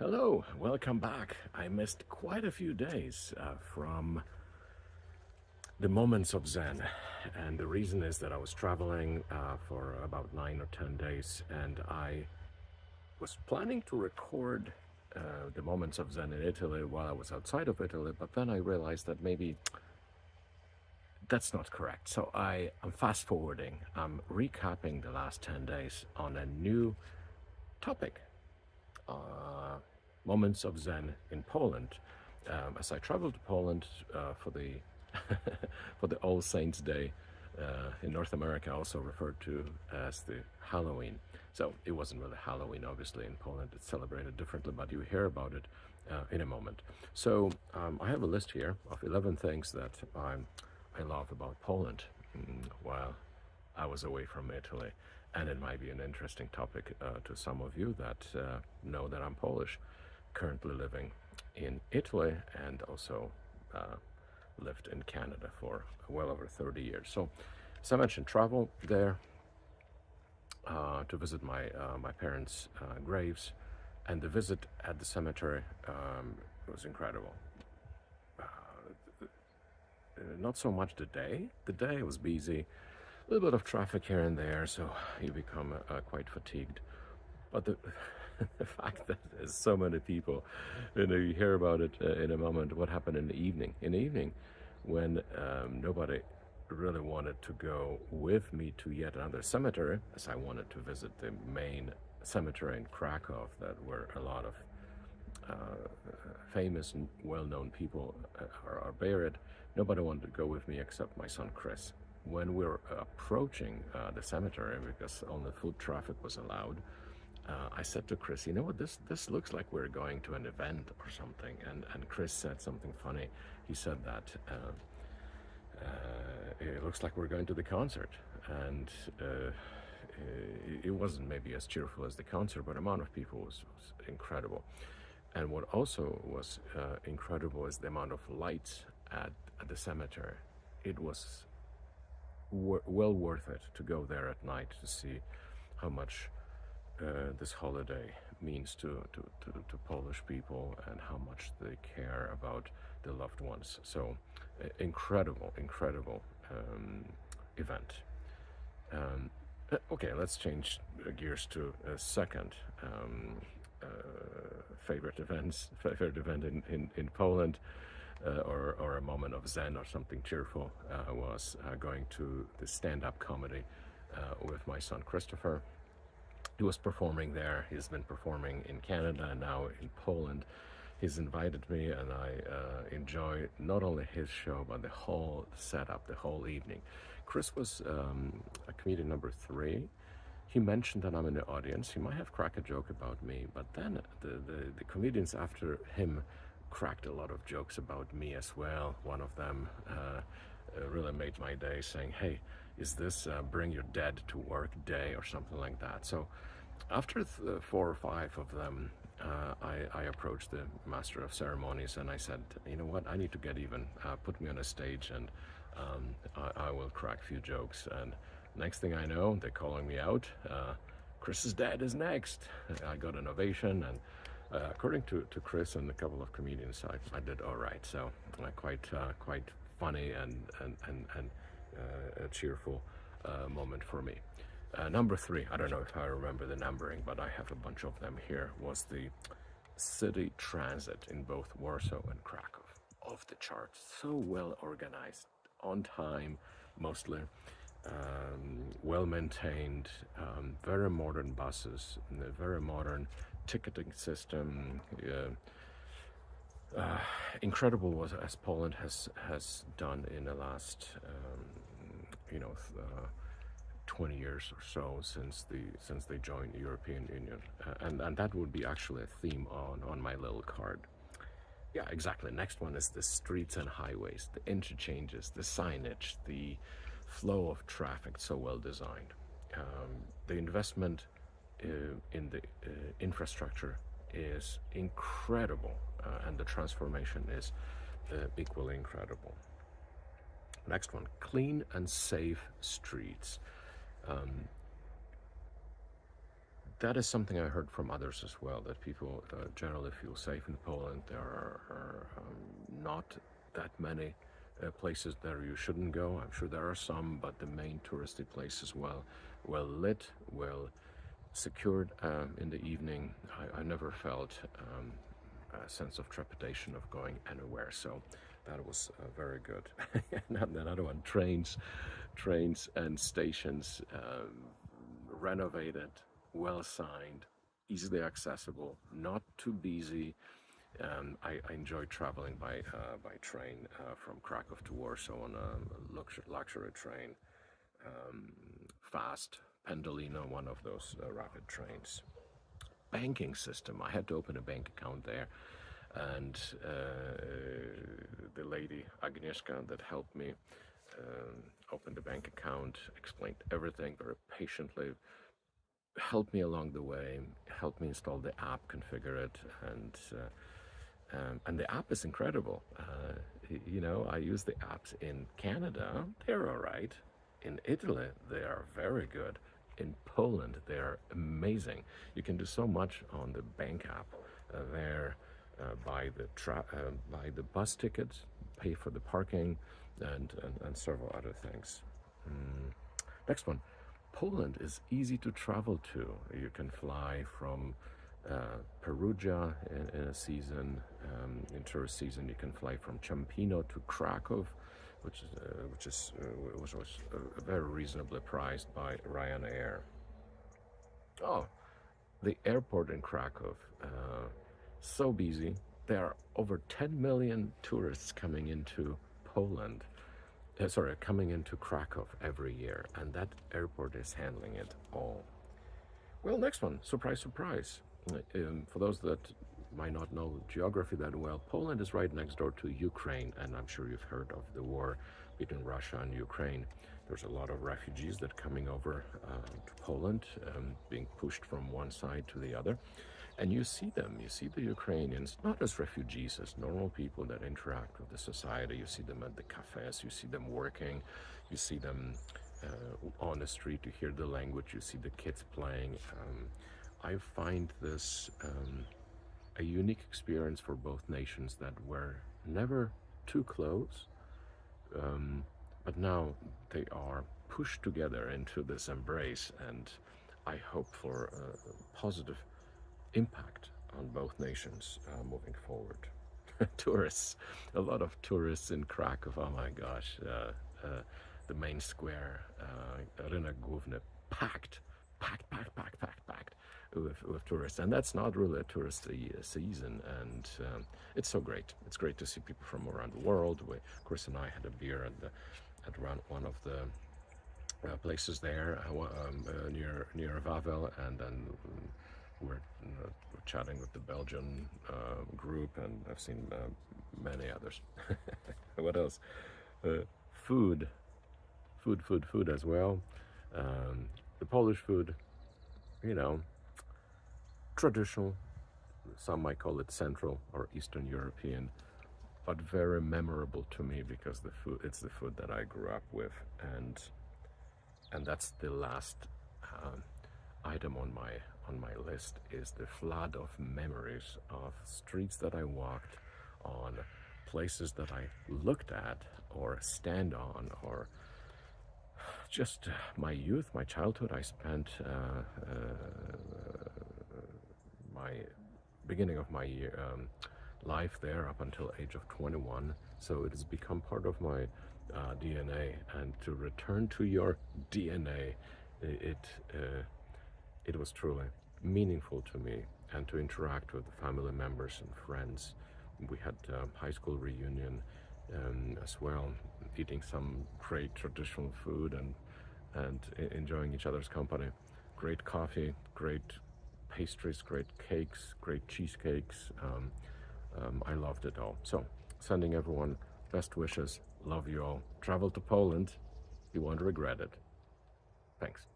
Hello, welcome back. I missed quite a few days from the moments of Zen, and the reason is that I was traveling for about 9 or 10 days, and I was planning to record the moments of Zen in Italy while I was outside of Italy, but then I realized that maybe that's not correct. So I'm fast forwarding, I'm recapping the last 10 days on a new topic. Moments of Zen in Poland. As I traveled to Poland for the for the All Saints Day in North America, also referred to as the Halloween. So it wasn't really Halloween, obviously. In Poland, it's celebrated differently, but you hear about it in a moment. So I have a list here of 11 things that I love about Poland while I was away from Italy. And it might be an interesting topic to some of you that know that I'm Polish, currently living in Italy, and also lived in Canada for well over 30 years. So, as I mentioned, travel there to visit my parents' graves, and the visit at the cemetery was incredible. Not so much the day. The day was busy, a little bit of traffic here and there, so you become quite fatigued. But the fact that there's so many people, you hear about it in a moment. What happened in the evening? In the evening, when nobody really wanted to go with me to yet another cemetery, as I wanted to visit the main cemetery in Krakow, that where a lot of famous and well-known people are buried. Nobody wanted to go with me except my son Chris. When we were approaching the cemetery, because only foot traffic was allowed, I said to Chris, you know what, this looks like we're going to an event or something. And Chris said something funny. He said that it looks like we're going to the concert. And it wasn't maybe as cheerful as the concert, but the amount of people was incredible. And what also was incredible is the amount of lights at the cemetery. It was well worth it to go there at night to see how much this holiday means to Polish people and how much they care about their loved ones. So incredible event. Okay, let's change gears to a second favorite event in Poland, or a moment of Zen or something cheerful, was going to the stand-up comedy with my son Christopher. He was performing there. He's been performing in Canada and now in Poland. He's invited me, and I enjoy not only his show but the whole setup, the whole evening. Chris was a comedian number 3. He mentioned that I'm in the audience. He might have cracked a joke about me, but then the comedians after him cracked a lot of jokes about me as well. One of them really made my day, saying, hey, is this bring your dead to work day or something like that. So after 4 or 5 of them, I approached the master of ceremonies and I said, you know what, I need to get even. Put me on a stage and I will crack a few jokes. And next thing I know, they're calling me out. Chris's dad is next. I got an ovation, and according to Chris and a couple of comedians, I did all right. So quite funny and a cheerful moment for me. Number 3, I don't know if I remember the numbering, but I have a bunch of them here, was the city transit in both Warsaw and Krakow. Off the charts, so well organized, on time mostly, well maintained, very modern buses, very modern ticketing system. Incredible was as Poland has done in the last 20 years or so since they joined the European Union, and that would be actually a theme on my little card. Yeah, exactly. Next one is the streets and highways, the interchanges, the signage, the flow of traffic, so well designed. The investment in the infrastructure is incredible, and the transformation is equally incredible. Next one, clean and safe streets. that is something I heard from others as well, that people generally feel safe in Poland. There are not that many places there you shouldn't go. I'm sure there are some, but the main touristy places, well lit, well secured in the evening. I never felt a sense of trepidation of going anywhere, so that was very good. And another one, trains and stations, renovated, well signed, easily accessible, not too busy. I enjoy traveling by train from Krakow to Warsaw on a luxury train, fast Pendolino, one of those rapid trains. Banking system. I had to open a bank account there, and the lady Agnieszka that helped me open the bank account explained everything very patiently, helped me along the way, helped me install the app, configure it, and the app is incredible. I use the apps in Canada; they're all right. In Italy, they are very good. In Poland, they are amazing. You can do so much on the bank app. There, buy the bus tickets, pay for the parking, and several other things. Next one. Poland is easy to travel to. You can fly from Perugia in a season, in tourist season. You can fly from Ciampino to Krakow, which was very reasonably priced by Ryanair. Oh, the airport in Krakow, so busy. There are over 10 million tourists coming into Poland. Coming into Krakow every year, and that airport is handling it all. Well, next one, surprise, surprise. For those that might not know geography that well, Poland is right next door to Ukraine, and I'm sure you've heard of the war between Russia and Ukraine. There's a lot of refugees that are coming over to Poland, being pushed from one side to the other. And you see the Ukrainians, not as refugees, as normal people that interact with the society. You see them at the cafes, you see them working, you see them on the street, you hear the language, you see the kids playing. I find this a unique experience for both nations that were never too close, but now they are pushed together into this embrace, and I hope for a positive impact on both nations moving forward. Tourists, a lot of tourists in Krakow. Oh my gosh, the main square, Rynek Główny, packed with tourists, and that's not really a touristy season. And it's so great. It's great to see people from around the world. Chris and I had a beer at around one of the places there near Wawel, and then we're chatting with the Belgian group, and I've seen many others. What else? Food as well. The Polish food, traditional. Some might call it Central or Eastern European, but very memorable to me because it's the food that I grew up with, and that's the last item on my list, is the flood of memories of streets that I walked on, places that I looked at or stand on, or just my youth, my childhood. I spent my beginning of my life there up until age of 21, so it has become part of my DNA. And to return to your DNA, it was truly meaningful to me, and to interact with the family members and friends. We had high school reunion as well, eating some great traditional food and enjoying each other's company. Great coffee, great pastries, great cakes, great cheesecakes. I loved it all. So, sending everyone best wishes. Love you all. Travel to Poland. You won't regret it. Thanks.